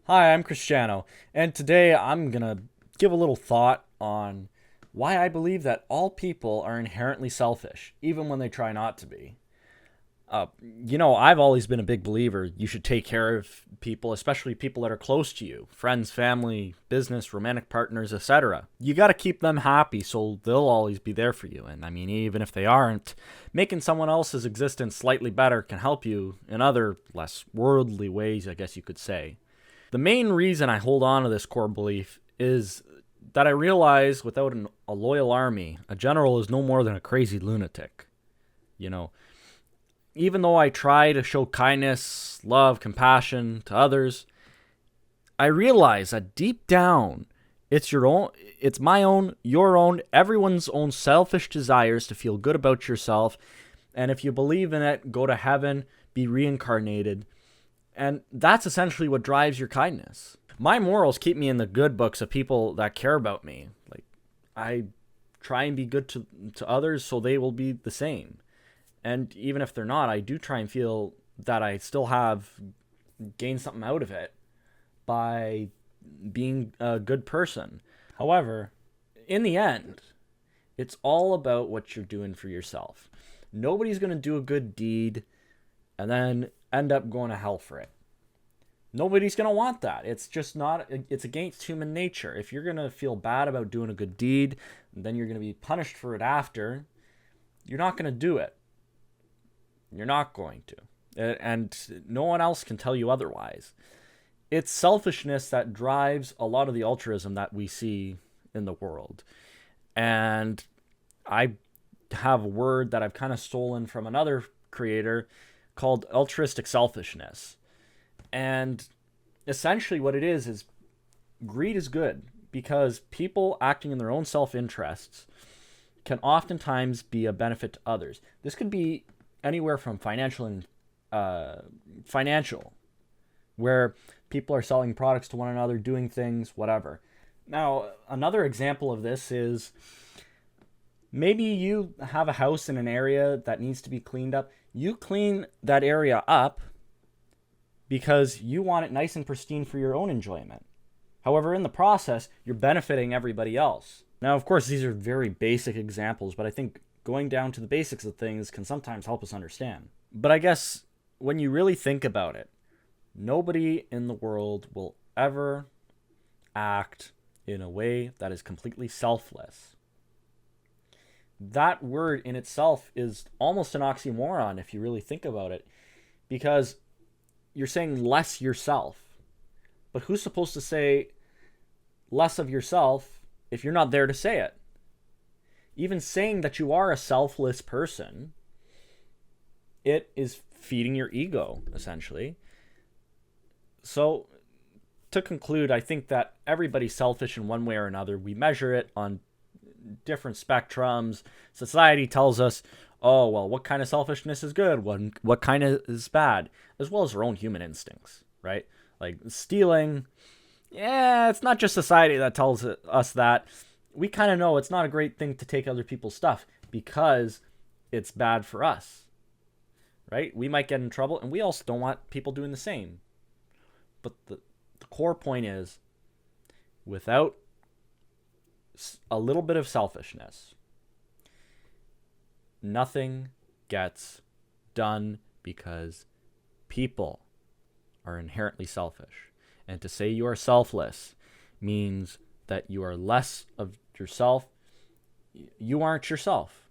Hi, I'm Cristiano, and today I'm gonna give a little thought on why I believe that all people are inherently selfish, even when they try not to be. I've always been a big believer you should take care of people, especially people that are close to you friends, family, business, romantic partners, etc. You gotta keep them happy so they'll always be there for you. And I mean, even if they aren't, making someone else's existence slightly better can help you in other, less worldly ways, I guess you could say. The main reason I hold on to this core belief is that I realize without a loyal army, a general is no more than a crazy lunatic. You know, even though I try to show kindness, love, compassion to others, I realize that deep down, it's my own, your own, everyone's own selfish desires to feel good about yourself. And if you believe in it, go to heaven, be reincarnated. And that's essentially what drives your kindness. My morals keep me in the good books of people that care about me. Like, I try and be good to others so they will be the same. And even if they're not, I do try and feel that I still have gained something out of it by being a good person. However, in the end, it's all about what you're doing for yourself. Nobody's going to do a good deed and then end up going to hell for it. Nobody's going to want that. It's just not, it's against human nature. If you're going to feel bad about doing a good deed, then you're going to be punished for it after, you're not going to do it. You're not going to. And no one else can tell you otherwise. It's selfishness that drives a lot of the altruism that we see in the world. And I have a word that I've kind of stolen from another creator called altruistic selfishness. And essentially, what it is greed is good because people acting in their own self interests can oftentimes be a benefit to others. This could be anywhere from financial, where people are selling products to one another, doing things, whatever. Now, another example of this is maybe you have a house in an area that needs to be cleaned up. You clean that area up because you want it nice and pristine for your own enjoyment. However, in the process, you're benefiting everybody else. Now, of course, these are very basic examples, but I think going down to the basics of things can sometimes help us understand. But I guess when you really think about it, nobody in the world will ever act in a way that is completely selfless. That word in itself is almost an oxymoron if you really think about it, because you're saying less yourself. But who's supposed to say less of yourself if you're not there to say it? Even saying that you are a selfless person, it is feeding your ego, essentially. So, to conclude, I think that everybody's selfish in one way or another. We measure it on different spectrums. Society tells us, oh, well, what kind of selfishness is good? What kind of is bad? As well as our own human instincts, right? Like stealing. Yeah, it's not just society that tells us that. We kind of know it's not a great thing to take other people's stuff because it's bad for us, right? We might get in trouble, and we also don't want people doing the same. But the core point is without a little bit of selfishness, nothing gets done because people are inherently selfish. And to say you are selfless means that you are less of yourself. You aren't yourself.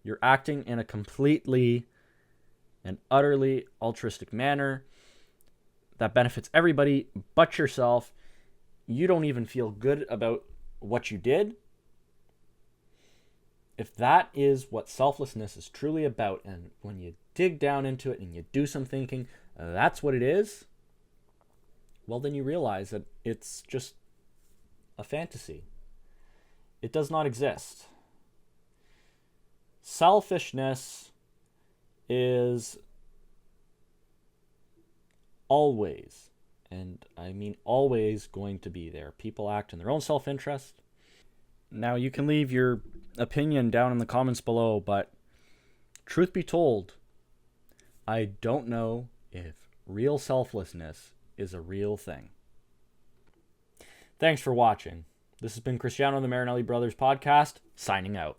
You're acting in a completely and utterly altruistic manner that benefits everybody but yourself. You don't even feel good about what you did. If that is what selflessness is truly about, and when you dig down into it and you do some thinking, that's what it is, well, then you realize that it's just a fantasy. It does not exist. Selfishness is always, and I mean always, going to be there. People act in their own self-interest. Now, you can leave your opinion down in the comments below, but truth be told, I don't know if real selflessness is a real thing. Thanks for watching. This has been Cristiano and the Marinelli Brothers podcast, signing out.